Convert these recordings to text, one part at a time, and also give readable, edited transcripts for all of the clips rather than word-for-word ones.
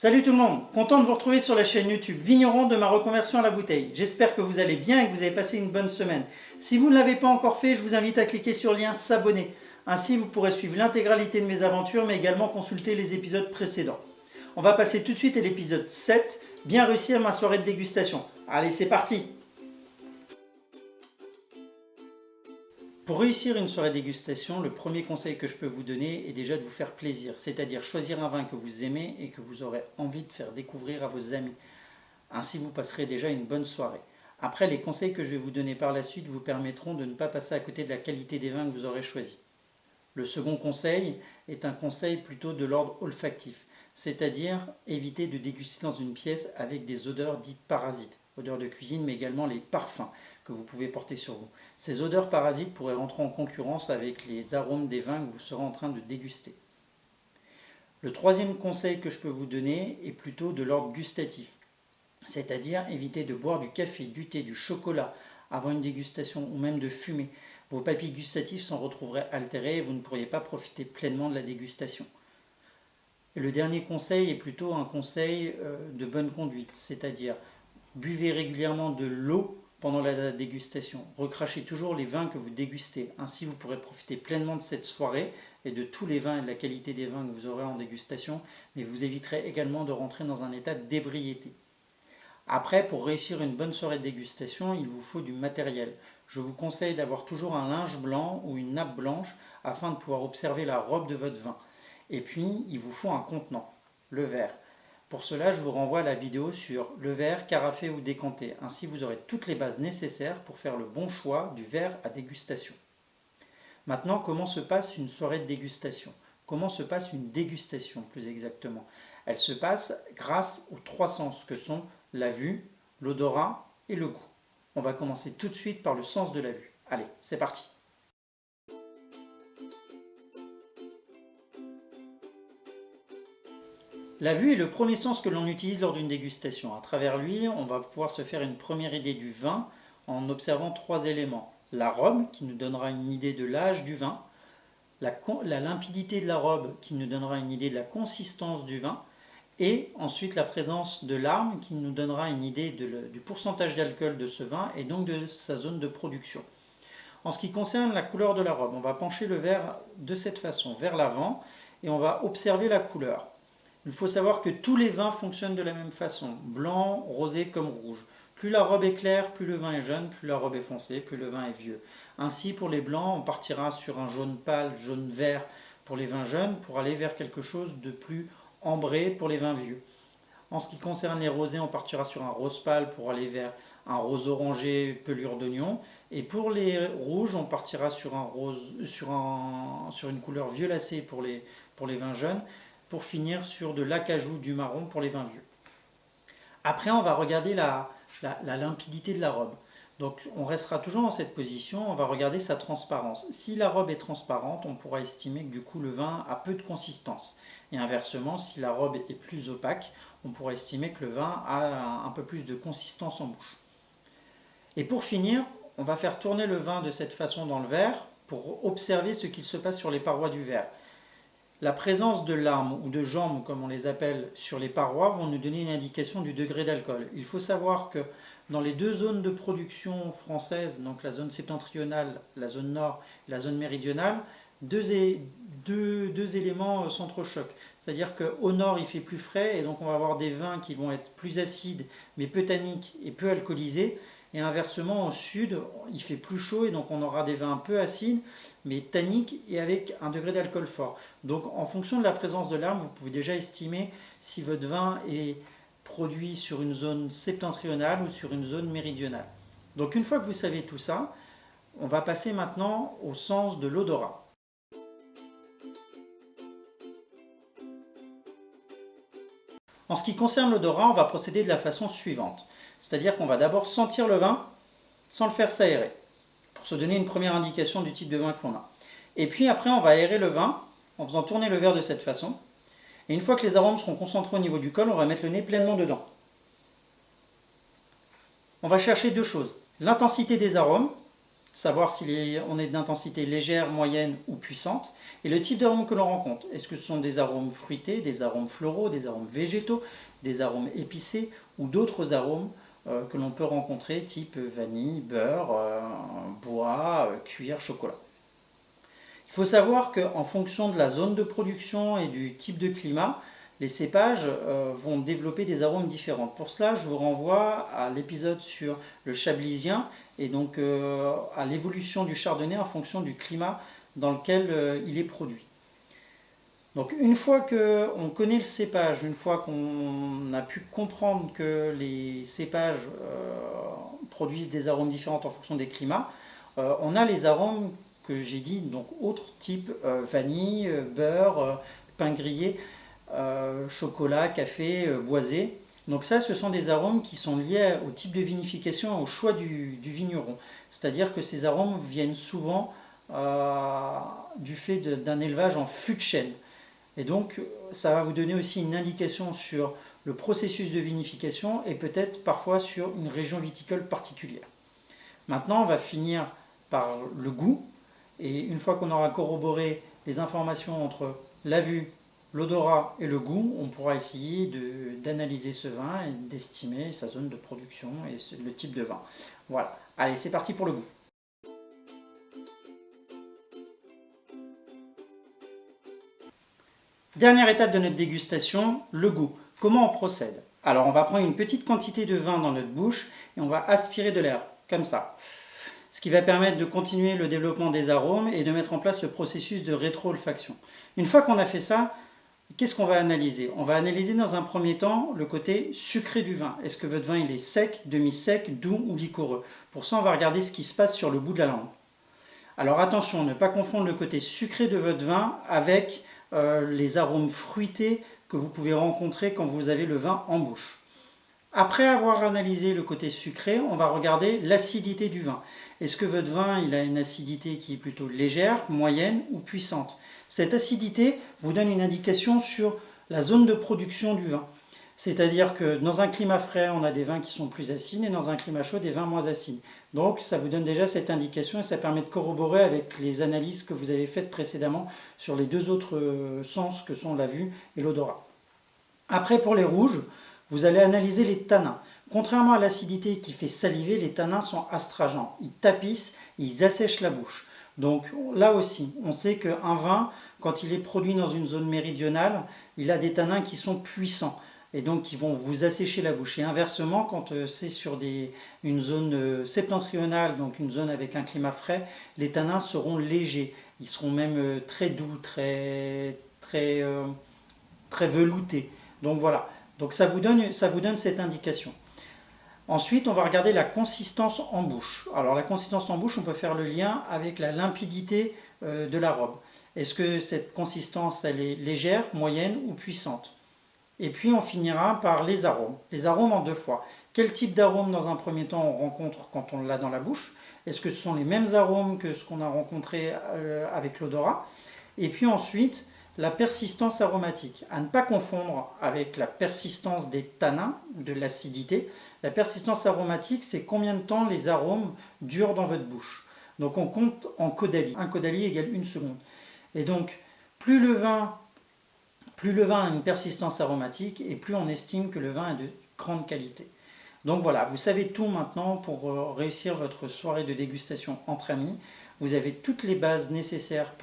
Salut tout le monde, content de vous retrouver sur la chaîne YouTube Vigneron de ma reconversion à la bouteille. J'espère que vous allez bien et que vous avez passé une bonne semaine. Si vous ne l'avez pas encore fait, je vous invite à cliquer sur le lien s'abonner. Ainsi vous pourrez suivre l'intégralité de mes aventures mais également consulter les épisodes précédents. On va passer tout de suite à l'épisode 7, bien réussir ma soirée de dégustation. Allez, c'est parti! Pour réussir une soirée dégustation, le premier conseil que je peux vous donner est déjà de vous faire plaisir, c'est-à-dire choisir un vin que vous aimez et que vous aurez envie de faire découvrir à vos amis. Ainsi, vous passerez déjà une bonne soirée. Après, les conseils que je vais vous donner par la suite vous permettront de ne pas passer à côté de la qualité des vins que vous aurez choisis. Le second conseil est un conseil plutôt de l'ordre olfactif, c'est-à-dire éviter de déguster dans une pièce avec des odeurs dites parasites, odeurs de cuisine mais également les parfums que vous pouvez porter sur vous. Ces odeurs parasites pourraient rentrer en concurrence avec les arômes des vins que vous serez en train de déguster. Le troisième conseil que je peux vous donner est plutôt de l'ordre gustatif, c'est-à-dire éviter de boire du café, du thé, du chocolat avant une dégustation ou même de fumer. Vos papilles gustatives s'en retrouveraient altérées et vous ne pourriez pas profiter pleinement de la dégustation. Et le dernier conseil est plutôt un conseil de bonne conduite, c'est-à-dire buvez régulièrement de l'eau pendant la dégustation. Recrachez toujours les vins que vous dégustez. Ainsi, vous pourrez profiter pleinement de cette soirée et de tous les vins et de la qualité des vins que vous aurez en dégustation, mais vous éviterez également de rentrer dans un état d'ébriété. Après, pour réussir une bonne soirée de dégustation, il vous faut du matériel. Je vous conseille d'avoir toujours un linge blanc ou une nappe blanche afin de pouvoir observer la robe de votre vin. Et puis, il vous faut un contenant, le verre. Pour cela, je vous renvoie à la vidéo sur le verre, carafé ou décanté. Ainsi, vous aurez toutes les bases nécessaires pour faire le bon choix du verre à dégustation. Maintenant, comment se passe une soirée de dégustation? Comment se passe une dégustation, plus exactement? Elle se passe grâce aux trois sens que sont la vue, l'odorat et le goût. On va commencer tout de suite par le sens de la vue. Allez, c'est parti! La vue est le premier sens que l'on utilise lors d'une dégustation. À travers lui, on va pouvoir se faire une première idée du vin en observant trois éléments. La robe, qui nous donnera une idée de l'âge du vin, la limpidité de la robe, qui nous donnera une idée de la consistance du vin, et ensuite la présence de l'arme, qui nous donnera une idée du pourcentage d'alcool de ce vin et donc de sa zone de production. En ce qui concerne la couleur de la robe, on va pencher le verre de cette façon, vers l'avant, et on va observer la couleur. Il faut savoir que tous les vins fonctionnent de la même façon, blanc, rosé comme rouge. Plus la robe est claire, plus le vin est jeune, plus la robe est foncée, plus le vin est vieux. Ainsi, pour les blancs, on partira sur un jaune pâle, jaune vert pour les vins jeunes, pour aller vers quelque chose de plus ambré pour les vins vieux. En ce qui concerne les rosés, on partira sur un rose pâle pour aller vers un rose orangé, pelure d'oignon. Et pour les rouges, on partira sur une couleur violacée pour les vins jeunes, pour finir sur de l'acajou, du marron pour les vins vieux. Après, on va regarder la limpidité de la robe. Donc, on restera toujours dans cette position, on va regarder sa transparence. Si la robe est transparente, on pourra estimer que du coup le vin a peu de consistance. Et inversement, si la robe est plus opaque, on pourra estimer que le vin a un peu plus de consistance en bouche. Et pour finir, on va faire tourner le vin de cette façon dans le verre pour observer ce qu'il se passe sur les parois du verre. La présence de larmes ou de jambes, comme on les appelle, sur les parois vont nous donner une indication du degré d'alcool. Il faut savoir que dans les deux zones de production françaises, donc la zone septentrionale, la zone nord et la zone méridionale, deux éléments s'entrechoquent. C'est-à-dire qu'au nord, il fait plus frais et donc on va avoir des vins qui vont être plus acides, mais peu tanniques et peu alcoolisés. Et inversement, au sud, il fait plus chaud et donc on aura des vins un peu acides, mais tanniques et avec un degré d'alcool fort. Donc en fonction de la présence de l'arme, vous pouvez déjà estimer si votre vin est produit sur une zone septentrionale ou sur une zone méridionale. Donc une fois que vous savez tout ça, on va passer maintenant au sens de l'odorat. En ce qui concerne l'odorat, on va procéder de la façon suivante. C'est-à-dire qu'on va d'abord sentir le vin sans le faire s'aérer, pour se donner une première indication du type de vin que l'on a. Et puis après, on va aérer le vin en faisant tourner le verre de cette façon. Et une fois que les arômes seront concentrés au niveau du col, on va mettre le nez pleinement dedans. On va chercher deux choses. L'intensité des arômes savoir si on est d'intensité légère, moyenne ou puissante, et le type d'arôme que l'on rencontre. Est-ce que ce sont des arômes fruités, des arômes floraux, des arômes végétaux, des arômes épicés ou d'autres arômes que l'on peut rencontrer, type vanille, beurre, bois, cuir, chocolat. Il faut savoir qu'en fonction de la zone de production et du type de climat, les cépages vont développer des arômes différents. Pour cela, je vous renvoie à l'épisode sur le chablisien et donc à l'évolution du chardonnay en fonction du climat dans lequel il est produit. Donc une fois qu'on connaît le cépage, une fois qu'on a pu comprendre que les cépages produisent des arômes différents en fonction des climats, on a les arômes que j'ai dit, donc autres types vanille, beurre, pain grillé, chocolat, café, boisé. Donc ça, ce sont des arômes qui sont liés au type de vinification et au choix du vigneron. C'est-à-dire que ces arômes viennent souvent du fait d'un élevage en fût de chêne. Et donc, ça va vous donner aussi une indication sur le processus de vinification et peut-être parfois sur une région viticole particulière. Maintenant, on va finir par le goût. Et une fois qu'on aura corroboré les informations entre la vue, l'odorat et le goût, on pourra essayer d'analyser ce vin et d'estimer sa zone de production et le type de vin. Voilà. Allez, c'est parti pour le goût. Dernière étape de notre dégustation, le goût. Comment on procède? Alors, on va prendre une petite quantité de vin dans notre bouche et on va aspirer de l'air, comme ça. Ce qui va permettre de continuer le développement des arômes et de mettre en place le processus de rétro-olfaction. Une fois qu'on a fait ça, qu'est-ce qu'on va analyser? On va analyser dans un premier temps le côté sucré du vin. Est-ce que votre vin il est sec, demi-sec, doux ou liquoreux? Pour ça, on va regarder ce qui se passe sur le bout de la langue. Alors attention, ne pas confondre le côté sucré de votre vin avec les arômes fruités que vous pouvez rencontrer quand vous avez le vin en bouche. Après avoir analysé le côté sucré, on va regarder l'acidité du vin. Est-ce que votre vin il a une acidité qui est plutôt légère, moyenne ou puissante? Cette acidité vous donne une indication sur la zone de production du vin. C'est-à-dire que dans un climat frais, on a des vins qui sont plus acides et dans un climat chaud, des vins moins acides. Donc ça vous donne déjà cette indication et ça permet de corroborer avec les analyses que vous avez faites précédemment sur les deux autres sens que sont la vue et l'odorat. Après, pour les rouges, vous allez analyser les tanins. Contrairement à l'acidité qui fait saliver, les tanins sont astringents. Ils tapissent, ils assèchent la bouche. Donc là aussi, on sait qu'un vin, quand il est produit dans une zone méridionale, il a des tanins qui sont puissants et donc qui vont vous assécher la bouche. Et inversement, quand c'est sur une zone septentrionale, donc une zone avec un climat frais, les tanins seront légers. Ils seront même très doux, très veloutés. Donc voilà. Donc ça vous donne cette indication. Ensuite, on va regarder la consistance en bouche. Alors la consistance en bouche, on peut faire le lien avec la limpidité de la robe. Est-ce que cette consistance, elle est légère, moyenne ou puissante? Et puis on finira par les arômes. Les arômes en deux fois. Quel type d'arôme dans un premier temps on rencontre quand on l'a dans la bouche? Est-ce que ce sont les mêmes arômes que ce qu'on a rencontré avec l'odorat? Et puis ensuite, la persistance aromatique, à ne pas confondre avec la persistance des tanins, de l'acidité. La persistance aromatique, c'est combien de temps les arômes durent dans votre bouche. Donc on compte en caudalie. Un caudalie égale 1 seconde. Et donc, plus le vin a une persistance aromatique et plus on estime que le vin est de grande qualité. Donc voilà, vous savez tout maintenant pour réussir votre soirée de dégustation entre amis. Vous avez toutes les bases nécessaires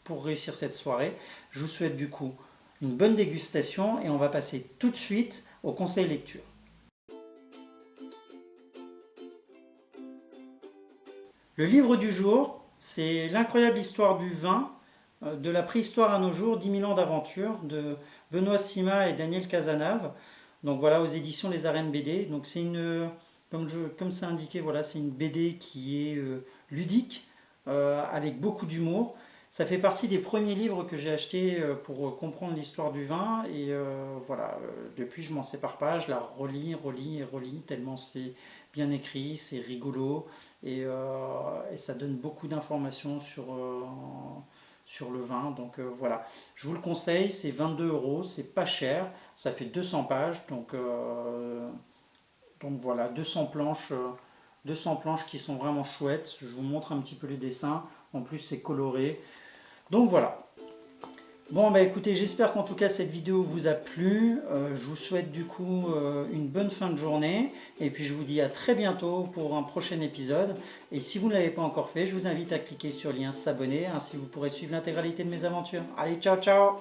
pour réussir cette soirée. Je vous souhaite du coup une bonne dégustation et on va passer tout de suite au conseil lecture. Le livre du jour, c'est L'incroyable histoire du vin, de la préhistoire à nos jours, 10 000 ans d'aventure, de Benoît Sima et Daniel Cazenave. Donc voilà, aux éditions Les Arènes BD. Donc c'est comme c'est indiqué, voilà, c'est une BD qui est ludique, avec beaucoup d'humour. Ça fait partie des premiers livres que j'ai achetés pour comprendre l'histoire du vin. Et voilà, depuis je m'en sépare pas, je la relis, relis et relis, tellement c'est bien écrit, c'est rigolo. Et ça donne beaucoup d'informations sur le vin. Donc voilà, je vous le conseille, c'est 22 €, c'est pas cher, ça fait 200 pages. Donc voilà, 200 planches 200 planches qui sont vraiment chouettes. Je vous montre un petit peu les dessins. En plus, c'est coloré. Donc voilà. Bon, bah écoutez, j'espère qu'en tout cas cette vidéo vous a plu. Je vous souhaite du coup une bonne fin de journée. Et puis je vous dis à très bientôt pour un prochain épisode. Et si vous ne l'avez pas encore fait, je vous invite à cliquer sur le lien s'abonner. Ainsi vous pourrez suivre l'intégralité de mes aventures. Allez, ciao ciao!